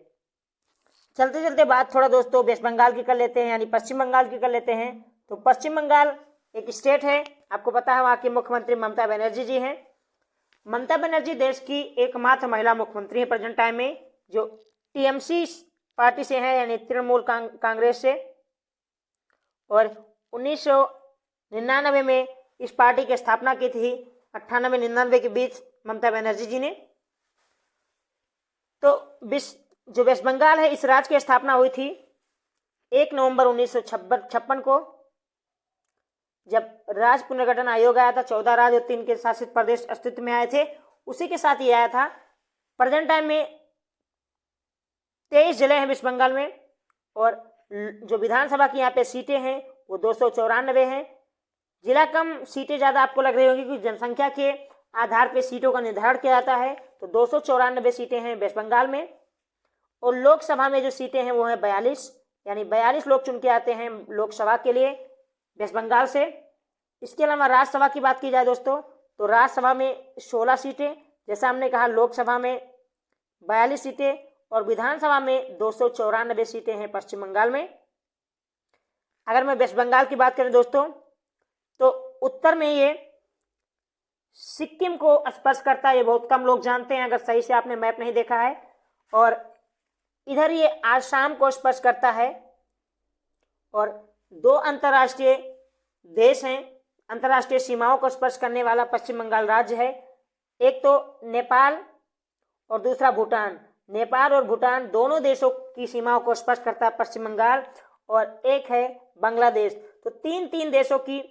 चलते चलते बात थोड़ा दोस्तों वेस्ट बंगाल की कर लेते हैं, यानी पश्चिम बंगाल की कर लेते हैं। तो पश्चिम बंगाल एक स्टेट है, आपको पता है वहाँ की मुख्यमंत्री ममता बनर्जी जी हैं। ममता बनर्जी देश की एकमात्र महिला मुख्यमंत्री है प्रेजेंट टाइम में, जो टीएमसी पार्टी से है, यानी तृणमूल कांग्रेस से, और 1999 में इस पार्टी की स्थापना की थी, 98-99 के बीच ममता बनर्जी जी ने। तो जो वेस्ट बंगाल है, इस राज्य की स्थापना हुई थी 1 नवंबर 1956 को, जब राज्य पुनर्गठन आयोग आया था। 14 राज्य और 3 के शासित प्रदेश अस्तित्व में आए थे, उसी के साथ ये आया था। प्रेजेंट टाइम में 23 जिले हैं वेस्ट बंगाल में, और जो विधानसभा की यहाँ पे सीटें हैं वो 294 हैं। जिला कम सीटें ज़्यादा आपको लग रही होंगी, क्योंकि जनसंख्या के आधार पे सीटों का निर्धारण किया जाता है। तो 294 सीटें हैं वेस्ट बंगाल में, और लोकसभा में जो सीटें हैं वो है 42, यानी 42 लोग चुन के आते हैं लोकसभा के लिए वेस्ट बंगाल से। इसके अलावा राज्यसभा की बात की जाए दोस्तों, तो राज्यसभा में 16 सीटें, जैसा हमने कहा लोकसभा में 42 सीटें, और विधानसभा में 294 सीटें हैं पश्चिम बंगाल में। अगर मैं वेस्ट बंगाल की बात करें दोस्तों, तो उत्तर में ये सिक्किम को स्पर्श करता है, ये बहुत कम लोग जानते हैं अगर सही से आपने मैप नहीं देखा है, और इधर ये आसाम को स्पर्श करता है। और 2 अंतर्राष्ट्रीय देश हैं, अंतर्राष्ट्रीय सीमाओं को स्पर्श करने वाला पश्चिम बंगाल राज्य है, एक तो नेपाल और दूसरा भूटान। नेपाल और भूटान दोनों देशों की सीमाओं को स्पर्श करता है पश्चिम बंगाल, और एक है बांग्लादेश। तो 3 देशों की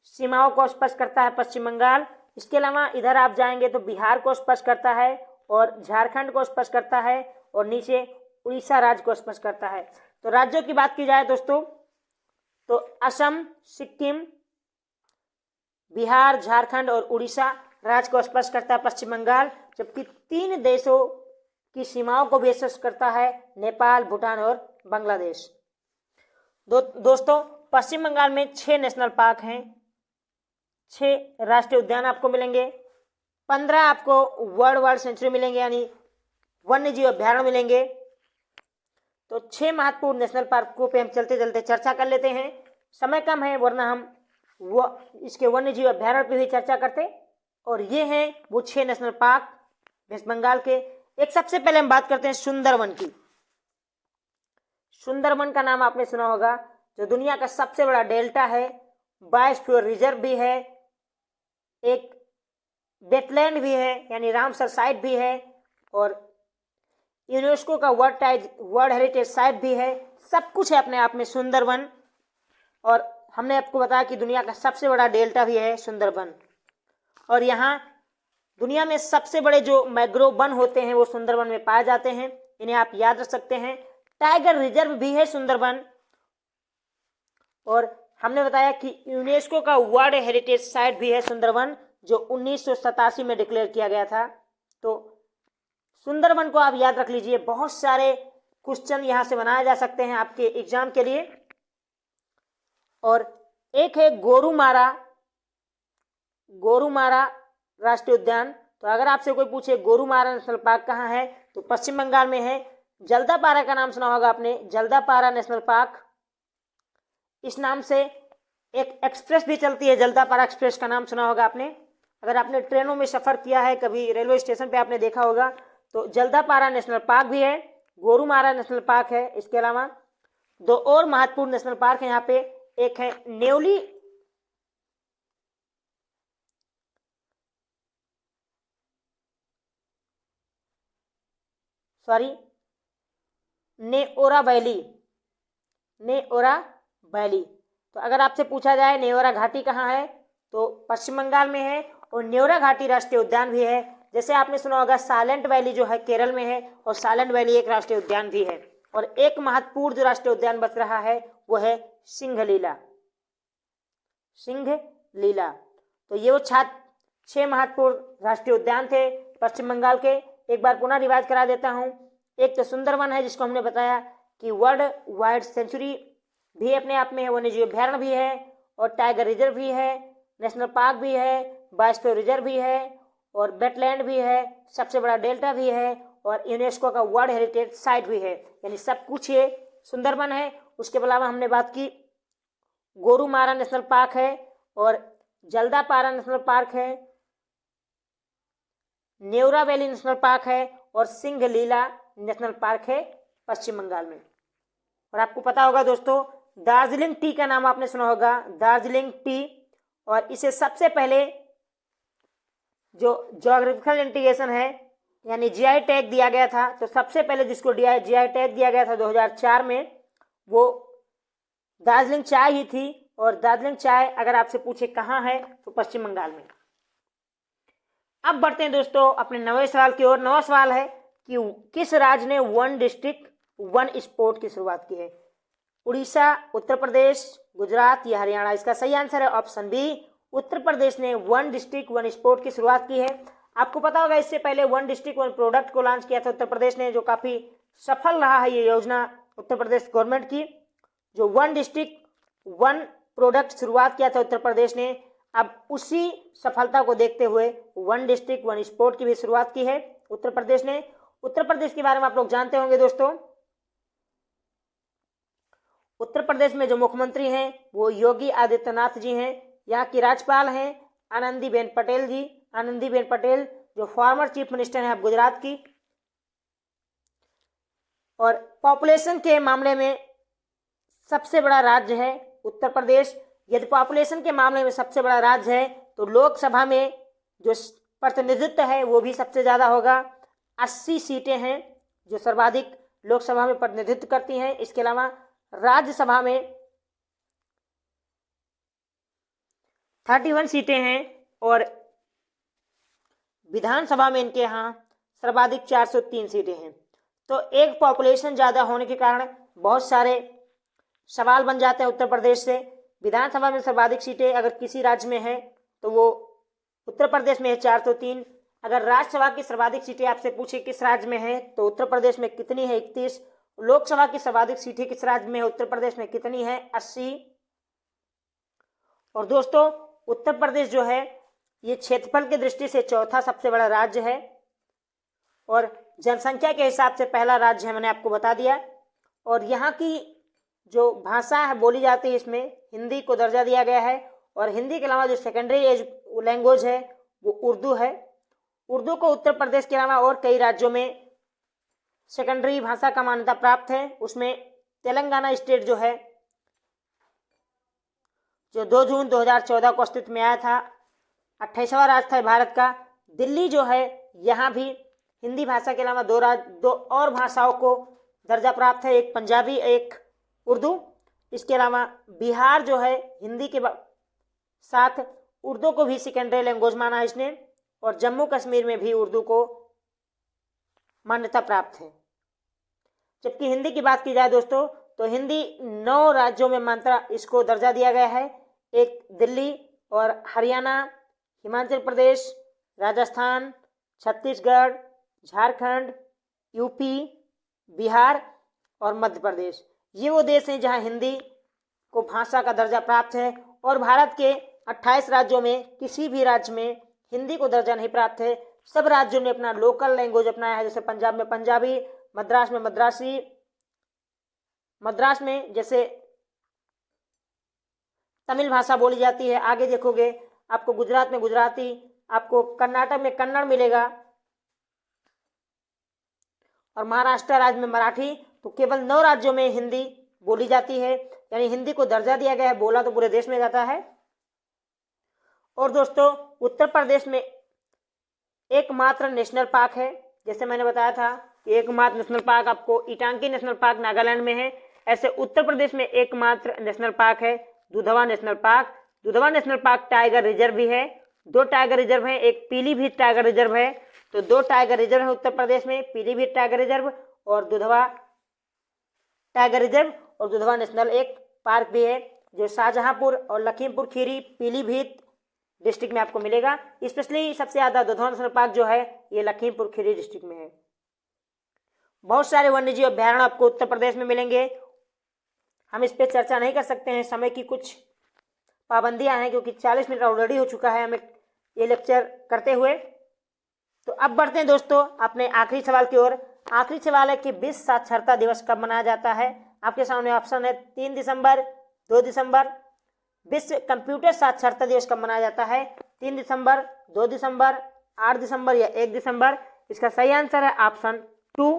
सीमाओं को स्पर्श करता है पश्चिम बंगाल। इसके अलावा इधर आप जाएंगे तो बिहार को स्पर्श करता है, और झारखंड को स्पर्श करता है, और नीचे उड़ीसा राज्य को स्पर्श करता है। तो राज्यों की बात की जाए दोस्तों, तो असम, सिक्किम, बिहार, झारखंड और उड़ीसा राज्य को स्पर्श करता है पश्चिम बंगाल, जबकि 3 देशों की सीमाओं को भी स्पर्श करता है, नेपाल, भूटान और बांग्लादेश। दोस्तों पश्चिम बंगाल में 6 नेशनल पार्क हैं, 6 राष्ट्रीय उद्यान आपको मिलेंगे, 15 आपको वर्ल्ड सेंचुरी मिलेंगे, यानी वन्य जीव अभ्यारण्य मिलेंगे। तो 6 महत्वपूर्ण नेशनल पार्कों पे हम चलते चलते चर्चा कर लेते हैं। समय कम है, वरना हम इसके वन्य जीव अभ्यारण्य पे भी चर्चा करते। और ये हैं वो 6 नेशनल पार्क वेस्ट बंगाल के। एक सबसे पहले हम बात करते हैं सुंदरवन की। सुंदरवन का नाम आपने सुना होगा, जो दुनिया का सबसे बड़ा डेल्टा है, बायोस्फीयर रिजर्व भी है, एक वेटलैंड भी है यानी रामसर साइट भी है, और यूनेस्को का वर्ल्ड हेरिटेज साइट भी है। सब कुछ है अपने आप में सुंदरवन। और हमने आपको बताया कि दुनिया का सबसे बड़ा डेल्टा भी है सुंदरवन, और यहाँ दुनिया में सबसे बड़े जो मैंग्रोव वन होते हैं वो सुंदरवन में पाए जाते हैं, इन्हें आप याद रख सकते हैं। टाइगर रिजर्व भी है सुंदरवन, और हमने बताया कि यूनेस्को का वर्ल्ड हेरिटेज साइट भी है सुंदरवन, जो 1987 में डिक्लेयर किया गया था। तो सुंदरवन को आप याद रख लीजिए, बहुत सारे क्वेश्चन यहाँ से बनाए जा सकते हैं आपके एग्जाम के लिए। और एक है गोरुमारा राष्ट्रीय उद्यान। तो अगर आपसे कोई पूछे गोरुमारा नेशनल पार्क कहाँ है, तो पश्चिम बंगाल में है। जल्दापारा का नाम सुना होगा आपने, जल्दापारा नेशनल पार्क, इस नाम से एक एक्सप्रेस भी चलती है, जल्दापारा एक्सप्रेस का नाम सुना होगा आपने। अगर आपने ट्रेनों में सफर किया है, कभी रेलवे स्टेशन पे आपने देखा होगा, तो जल्दापारा नेशनल पार्क भी है, गोरुमारा नेशनल पार्क है। इसके अलावा 2 और महत्वपूर्ण नेशनल पार्क है यहाँ पे, एक है न्योली नेओरा वैली। नेओरा वैली, तो अगर आपसे पूछा जाए नेओरा घाटी कहाँ है तो पश्चिम बंगाल में है, और नेओरा घाटी राष्ट्रीय उद्यान भी है। जैसे आपने सुना होगा साइलेंट वैली जो है केरल में है, और साइलेंट वैली एक राष्ट्रीय उद्यान भी है। और एक महत्वपूर्ण जो राष्ट्रीय उद्यान बच रहा है वो है सिंघलीला। सिंघलीला, तो ये वो 6 महत्वपूर्ण राष्ट्रीय उद्यान थे पश्चिम बंगाल के। एक बार पुनः रिवाइज करा देता हूँ। एक तो सुंदरवन है जिसको हमने बताया कि वर्ल्ड वाइड सेंचुरी भी अपने आप में है, वन्यजीव अभ्यारण्य भी है, और टाइगर रिजर्व भी है, नेशनल पार्क भी है, बायोस्फीयर रिजर्व भी है, और वेटलैंड भी है, सबसे बड़ा डेल्टा भी है, और यूनेस्को का वर्ल्ड हेरिटेज साइट भी है। यानी सब कुछ ये सुंदरवन है। उसके अलावा हमने बात की गोरुमारा नेशनल पार्क है, और जल्दापारा नेशनल पार्क है, नेओरा वैली नेशनल पार्क है, और सिंघलीला नेशनल पार्क है पश्चिम बंगाल में। और आपको पता होगा दोस्तों, दार्जिलिंग टी का नाम आपने सुना होगा, दार्जिलिंग टी। और इसे सबसे पहले जो ज्योग्राफिकल इंडिकेशन है यानी जीआई टैग दिया गया था, तो सबसे पहले जिसको जीआई टैग दिया गया था 2004 में, वो दार्जिलिंग चाय ही थी। और दार्जिलिंग चाय अगर आपसे पूछे कहाँ है तो पश्चिम बंगाल में। अब बढ़ते हैं दोस्तों अपने नवे सवाल की ओर। नवा सवाल है कि किस राज्य ने वन डिस्ट्रिक्ट वन स्पोर्ट की शुरुआत की है? उड़ीसा, उत्तर प्रदेश, गुजरात या हरियाणा? इसका सही आंसर है ऑप्शन बी, उत्तर प्रदेश ने वन डिस्ट्रिक्ट वन स्पोर्ट की शुरुआत की है। आपको पता होगा इससे पहले वन डिस्ट्रिक्ट वन प्रोडक्ट को लॉन्च किया था उत्तर प्रदेश ने, जो काफी सफल रहा है ये योजना उत्तर प्रदेश गवर्नमेंट की। जो वन डिस्ट्रिक्ट वन प्रोडक्ट शुरुआत किया था उत्तर प्रदेश ने, अब उसी सफलता को देखते हुए वन डिस्ट्रिक्ट वन स्पोर्ट की भी शुरुआत की है उत्तर प्रदेश ने। उत्तर प्रदेश के बारे में आप लोग जानते होंगे दोस्तों, उत्तर प्रदेश में जो मुख्यमंत्री हैं वो योगी आदित्यनाथ जी हैं। यहाँ की राज्यपाल हैं आनंदीबेन पटेल जी। आनंदीबेन पटेल जो फॉर्मर चीफ मिनिस्टर हैं अब गुजरात की। और पॉपुलेशन के मामले में सबसे बड़ा राज्य है उत्तर प्रदेश। यदि पॉपुलेशन के मामले में सबसे बड़ा राज्य है तो लोकसभा में जो प्रतिनिधित्व है वो भी सबसे ज्यादा होगा। 80 सीटें हैं जो सर्वाधिक लोकसभा में प्रतिनिधित्व करती हैं। इसके अलावा राज्यसभा में 31 सीटें हैं, और विधानसभा में इनके यहाँ सर्वाधिक 403 सीटें हैं। तो एक पॉपुलेशन ज्यादा होने के कारण बहुत सारे सवाल बन जाते हैं उत्तर प्रदेश से। विधानसभा में सर्वाधिक सीटें अगर किसी राज्य में है तो वो उत्तर प्रदेश में है 403। अगर राज्यसभा की सर्वाधिक सीटें आपसे पूछे किस राज्य में है तो उत्तर प्रदेश में कितनी है? 31। लोकसभा की सर्वाधिक सीटें किस राज्य में है? उत्तर प्रदेश में कितनी है? 80। और दोस्तों उत्तर प्रदेश जो है ये क्षेत्रफल की दृष्टि से चौथा सबसे बड़ा राज्य है, और जनसंख्या के हिसाब से पहला राज्य है, मैंने आपको बता दिया। और यहाँ की जो भाषा है बोली जाती है इसमें हिंदी को दर्जा दिया गया है, और हिंदी के अलावा जो सेकेंडरी लैंग्वेज है वो उर्दू है। उर्दू को उत्तर प्रदेश के अलावा और कई राज्यों में सेकेंडरी भाषा का मान्यता प्राप्त है। उसमें तेलंगाना स्टेट जो है, जो 2 जून 2014 को अस्तित्व में आया था, 28वां राज्य था भारत का। दिल्ली जो है यहाँ भी हिंदी भाषा के अलावा दो और भाषाओं को दर्जा प्राप्त है, एक पंजाबी एक उर्दू। इसके अलावा बिहार जो है हिंदी के साथ उर्दू को भी सेकेंडरी लैंग्वेज माना है इसने, और जम्मू कश्मीर में भी उर्दू को मान्यता प्राप्त है। जबकि हिंदी की बात की जाए दोस्तों तो हिंदी 9 राज्यों में मान्यता इसको दर्जा दिया गया है। एक दिल्ली और हरियाणा, हिमाचल प्रदेश, राजस्थान, छत्तीसगढ़, झारखंड, यूपी, बिहार और मध्य प्रदेश। ये वो देश हैं जहां हिंदी को भाषा का दर्जा प्राप्त है। और भारत के 28 राज्यों में किसी भी राज्य में हिंदी को दर्जा नहीं प्राप्त है। सब राज्यों ने अपना लोकल लैंग्वेज अपनाया है। जैसे पंजाब में पंजाबी, मद्रास में मद्रासी, मद्रास में जैसे तमिल भाषा बोली जाती है। आगे देखोगे आपको गुजरात में गुजराती, आपको कर्नाटक में कन्नड़ मिलेगा, और महाराष्ट्र राज्य में मराठी। तो केवल 9 राज्यों में हिंदी बोली जाती है, यानी हिंदी को दर्जा दिया गया है। बोला तो पूरे देश में जाता है। और दोस्तों उत्तर प्रदेश में एकमात्र नेशनल पार्क है, जैसे मैंने बताया था एकमात्र नेशनल पार्क आपको इटांकी नेशनल पार्क नागालैंड में है। ऐसे उत्तर प्रदेश में एकमात्र नेशनल पार्क है Dudhwa national park. Dudhwa national park tiger reserve भी है। 2 टाइगर रिजर्व है, एक पीलीभीत टाइगर रिजर्व है। तो 2 टाइगर रिजर्व है उत्तर प्रदेश में, पीलीभीत टाइगर रिजर्व और दुधवा टाइगर रिजर्व। और दुधवा नेशनल एक पार्क भी है जो शाहजहांपुर और लखीमपुर खीरी पीलीभीत डिस्ट्रिक्ट में आपको मिलेगा। स्पेशली सबसे ज्यादा दुधवा नेशनल पार्क जो है ये लखीमपुर खीरी डिस्ट्रिक्ट में है। बहुत सारे वन्यजीव अभ्यारण्य आपको उत्तर प्रदेश में मिलेंगे। हम इस पर चर्चा नहीं कर सकते हैं, समय की कुछ पाबंदियां हैं, क्योंकि 40 मिनट ऑलरेडी हो चुका है हमें ये लेक्चर करते हुए। तो अब बढ़ते हैं दोस्तों अपने आखिरी सवाल की ओर। आखिरी सवाल है कि विश्व साक्षरता दिवस कब मनाया जाता है। आपके सामने ऑप्शन है 3 दिसंबर, 2 दिसंबर। विश्व कंप्यूटर साक्षरता दिवस कब मनाया जाता है? 3 दिसंबर, 2 दिसंबर, 8 दिसंबर या 1 दिसंबर। इसका सही आंसर है ऑप्शन 2,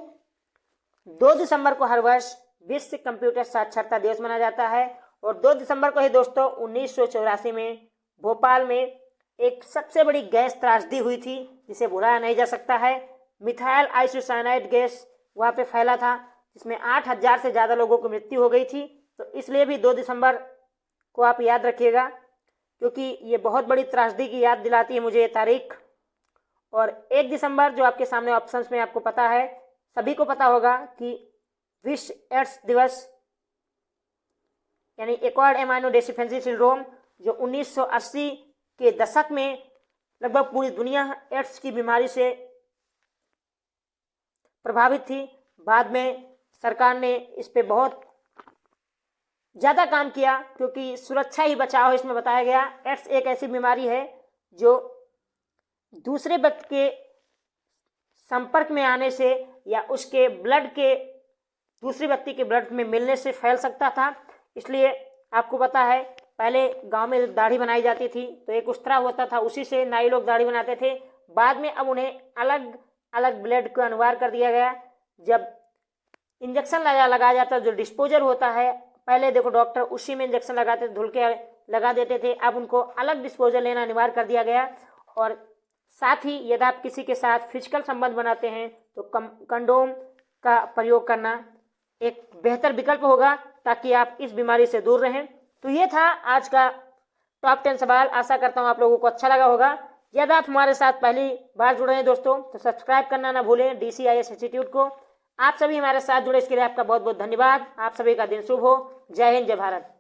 2 दिसंबर को हर वर्ष विश्व कंप्यूटर साक्षरता दिवस मनाया जाता है। और 2 दिसंबर को ही दोस्तों 1984 में भोपाल में एक सबसे बड़ी गैस त्रासदी हुई थी जिसे भुलाया नहीं जा सकता है। मिथाइल आइसोसाइनाइड गैस वहाँ पे फैला था जिसमें 8000 से ज़्यादा लोगों की मृत्यु हो गई थी। तो इसलिए भी 2 दिसंबर को आप याद रखिएगा, क्योंकि ये बहुत बड़ी त्रासदी की याद दिलाती है मुझे ये तारीख। और 1 दिसंबर जो आपके सामने ऑप्शंस में आपको पता है, सभी को पता होगा कि विश्व एड्स दिवस यानी एक्वायर्ड एमाइनो डेफिशिएंसी सिंड्रोम जो 1980 के दशक में लगभग पूरी दुनिया एड्स की बीमारी से प्रभावित थी। बाद में सरकार ने इस पे बहुत ज़्यादा काम किया, क्योंकि सुरक्षा ही बचाव इसमें बताया गया। एड्स एक ऐसी बीमारी है जो दूसरे व्यक्ति के संपर्क में आने से या उसके ब्लड के दूसरे व्यक्ति के ब्लड में मिलने से फैल सकता था। इसलिए आपको पता है पहले गांव में दाढ़ी बनाई जाती थी तो एक उस्तरा होता था, उसी से नाई लोग दाढ़ी बनाते थे। बाद में अब उन्हें अलग अलग ब्लेड को अनिवार्य कर दिया गया। जब इंजेक्शन लगाया जाता जो डिस्पोजर होता है, पहले देखो डॉक्टर उसी में इंजेक्शन लगाते थे, धुल के लगा देते थे, अब उनको अलग डिस्पोजर लेना अनिवार्य कर दिया गया। और साथ ही यदि आप किसी के साथ फिजिकल संबंध बनाते हैं तो कंडोम का प्रयोग करना एक बेहतर विकल्प होगा ताकि आप इस बीमारी से दूर रहें। तो ये था आज का टॉप 10 सवाल। आशा करता हूँ आप लोगों को अच्छा लगा होगा। यदि आप हमारे साथ पहली बार जुड़े हैं दोस्तों तो सब्सक्राइब करना ना भूलें DCIS इंस्टीट्यूट को। आप सभी हमारे साथ जुड़े इसके लिए आपका बहुत बहुत धन्यवाद। आप सभी का दिन शुभ हो। जय हिंद, जय भारत।